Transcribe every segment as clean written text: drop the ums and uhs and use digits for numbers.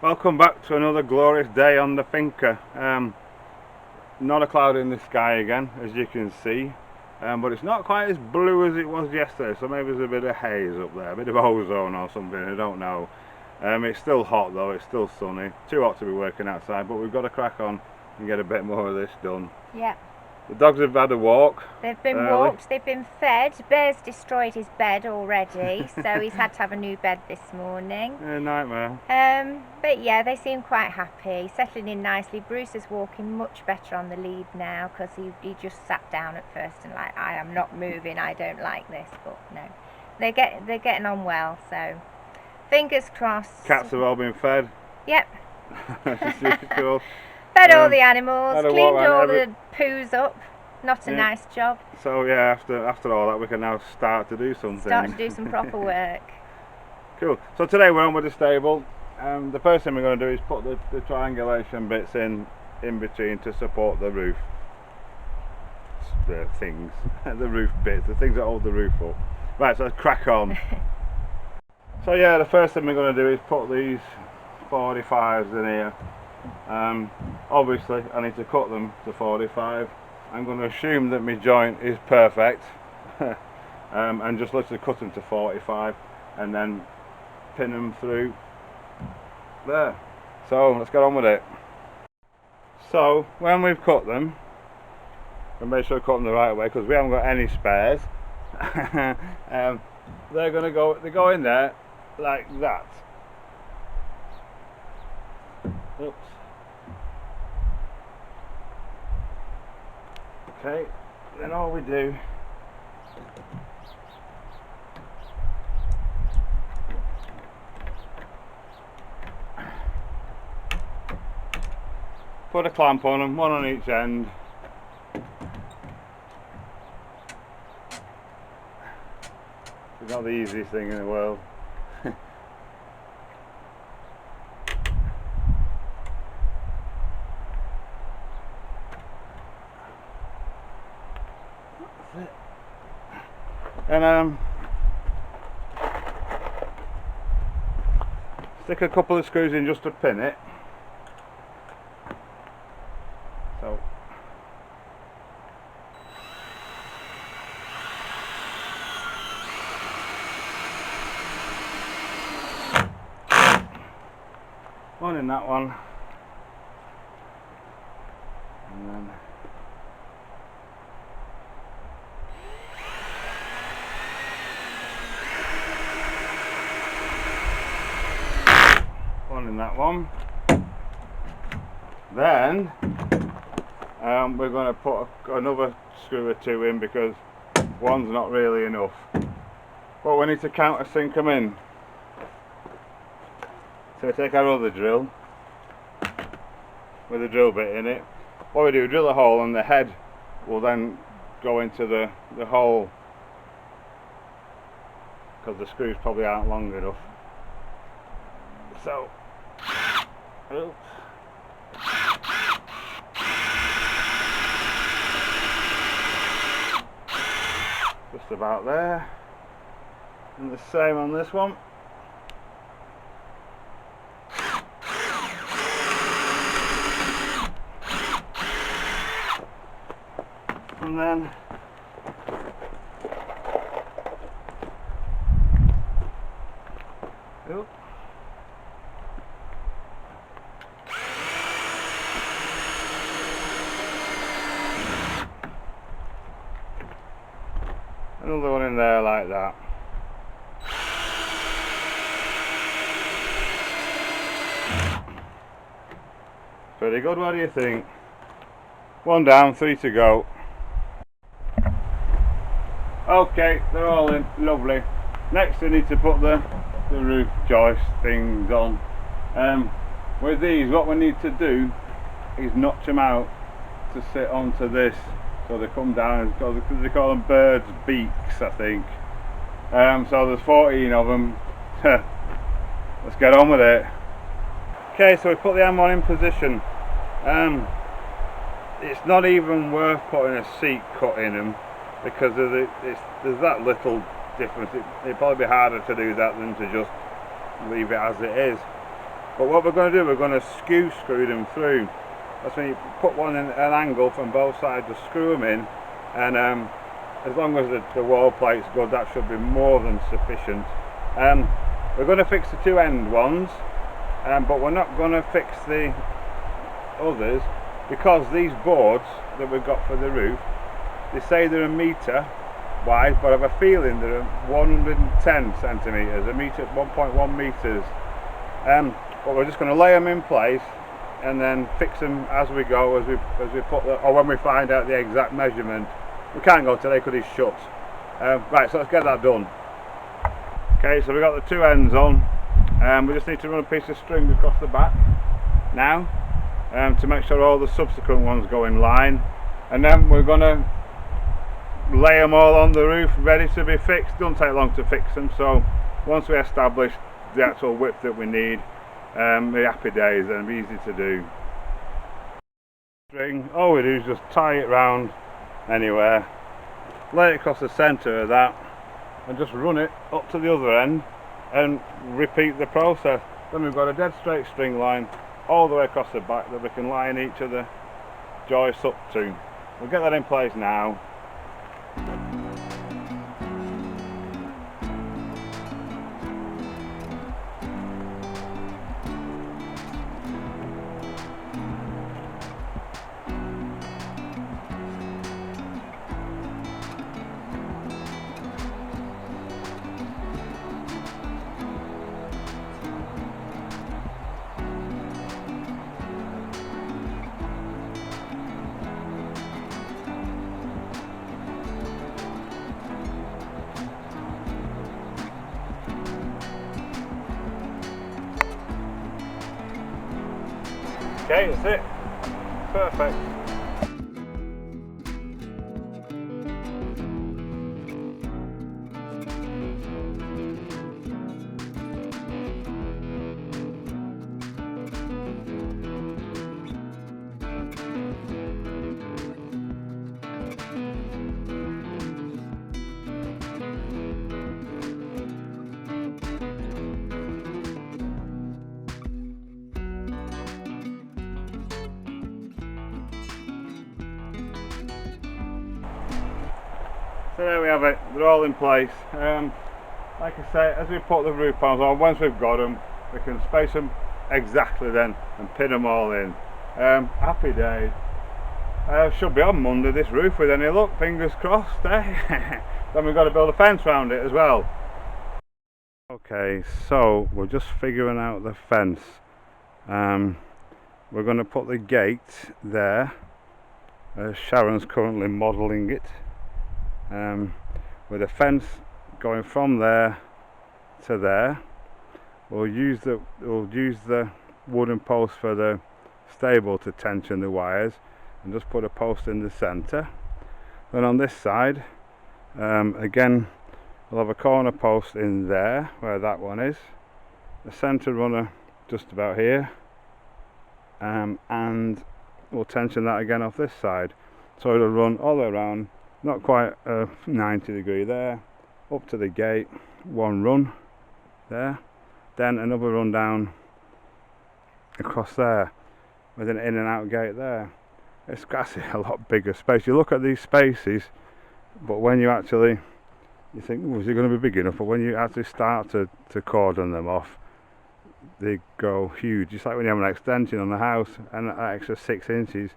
Welcome back to another glorious day on the Finca. Not a cloud in the sky again, as you can see, but it's not quite as blue as it was yesterday, so maybe there's a bit of haze up there, a bit of ozone or something, I don't know. It's still hot though, it's still sunny, too hot to be working outside, but we've got to crack on and get a bit more of this done. Yeah. The dogs have had a walk. They've been walked, they've been fed. Bear's destroyed his bed already, so he's had to have a new bed this morning. A nightmare. But yeah, they seem quite happy, settling in nicely. Bruce is walking much better on the lead now because he just sat down at first and like, I am not moving, I don't like this, but no. They're getting on well, so fingers crossed. Cats have all been fed. Yep. Cool. Fed all the animals, cleaned all the poos up. Not a nice job. So yeah, after all that, we can now start to do something. Start to do some proper work. Cool. So today we're on with the stable. The first thing we're going to do is put the triangulation bits in between to support the roof. The things, the roof bits, the things that hold the roof up. Right, so let's crack on. So yeah, the first thing we're going to do is put these 45s in here. Obviously I need to cut them to 45. I'm going to assume that my joint is perfect and just literally cut them to 45 and then pin them through there. So let's get on with it. So when we've cut them, we make sure to cut them the right way because we haven't got any spares. They go in there like that. Oops. Okay, then all we do put a clamp on them, one on each end. It's not the easiest thing in the world. And stick a couple of screws in just to pin it. So one in that one, and then one in that one. Then we're going to put another screw or two in because one's not really enough. But we need to countersink them in. So we take our other drill with a drill bit in it. What we do, drill a hole and the head will then go into the hole because the screws probably aren't long enough. So, oops. Just about there. And the same on this one. And then oops. Another one in there like that. Pretty good, what do you think? One down, 3 to go. Okay, they're all in, lovely. Next we need to put the roof joist things on. With these, what we need to do is notch them out to sit onto this. So they come down, because they call them birds' beaks, I think. So there's 14 of them. Let's get on with it. Okay, so we put the M1 in position. It's not even worth putting a seat cut in them because there's that little difference. It'd probably be harder to do that than to just leave it as it is. But what we're going to do, we're going to skew screw them through. That's when you put one in an angle from both sides, just screw them in, and as long as the wall plate's good, that should be more than sufficient. We're going to fix the two end ones, but we're not going to fix the others, because these boards that we've got for the roof, they say they're a metre wide, but I have a feeling they're 110 centimetres, a metre, 1.1 metres. But we're just going to lay them in place and then fix them as we go, as we put the, or when we find out the exact measurement. We can't go today because it's shut. Right, so let's get that done. Okay, so we've got the two ends on. We just need to run a piece of string across the back now, to make sure all the subsequent ones go in line, and then we're going to lay them all on the roof ready to be fixed. Doesn't take long to fix them, so once we establish the actual width that we need, the happy days, and it'll be easy to do. String, all we do is just tie it round anywhere, lay it across the centre of that, and just run it up to the other end and repeat the process. Then we've got a dead straight string line all the way across the back that we can line each of the joists up to. We'll get that in place now. Okay, that's it. Perfect. So there we have it, they're all in place. Like I say, as we put the roof panels on, once we've got them, we can space them exactly then and pin them all in. Happy days. Should be on Monday, this roof, with any luck, fingers crossed, eh? Then we've got to build a fence around it as well. Okay, so we're just figuring out the fence. We're going to put the gate there. Sharon's currently modelling it. With a fence going from there to there. We'll use the wooden post for the stable to tension the wires, and just put a post in the centre. Then on this side, again, we'll have a corner post in there where that one is, the centre runner just about here, and we'll tension that again off this side, so it'll run all the way around. Not quite a 90 degree there, up to the gate, one run there, then another run down across there with an in and out gate there. It's actually a lot bigger space. You look at these spaces, but when you actually, you think, oh, is it going to be big enough? But when you actually start to cordon them off, they go huge. It's like when you have an extension on the house, and that extra 6 inches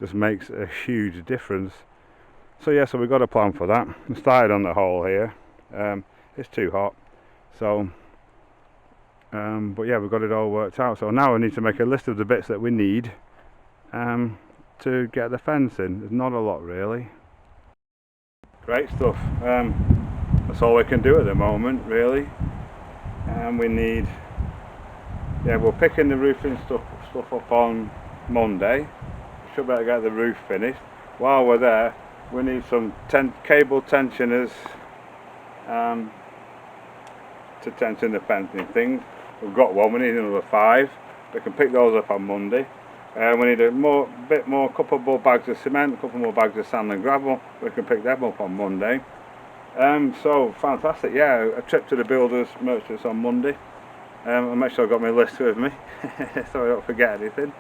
just makes a huge difference. So yeah, so we've got a plan for that. We started on the hole here. It's too hot, so but yeah, we've got it all worked out. So now we need to make a list of the bits that we need to get the fence in. There's not a lot really. Great stuff. That's all we can do at the moment really. We need, yeah, we're picking the roofing stuff up on Monday. We should be able to get the roof finished. While we're there, we need some cable tensioners to tension the fencing things. We've got one, we need another 5. We can pick those up on Monday. We need a bit more, couple more bags of cement, a couple more bags of sand and gravel. We can pick them up on Monday. So fantastic, yeah, a trip to the builders merchants on Monday. I'll make sure I've got my list with me so I don't forget anything.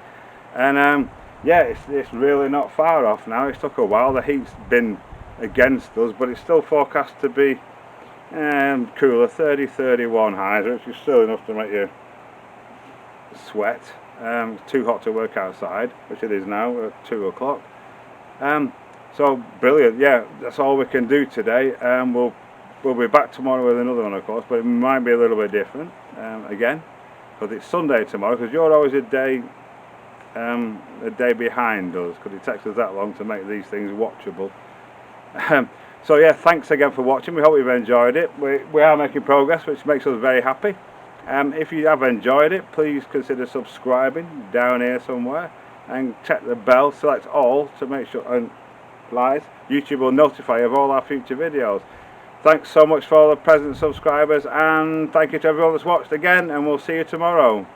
And yeah, it's really not far off now. It's took a while, the heat's been against us, but it's still forecast to be cooler, 30-31 highs, which is still enough to make you sweat. It's too hot to work outside, which it is now at 2 o'clock. So brilliant, yeah, that's all we can do today. We'll be back tomorrow with another one, of course, but it might be a little bit different again, because it's Sunday tomorrow, because you're always a day behind us, because it takes us that long to make these things watchable. So yeah, thanks again for watching. We hope you've enjoyed it. We are making progress, which makes us very happy. If you have enjoyed it, please consider subscribing down here somewhere, and check the bell, select all to make sure, and like, YouTube will notify you of all our future videos. Thanks so much for all the present subscribers, and thank you to everyone that's watched again, and we'll see you tomorrow.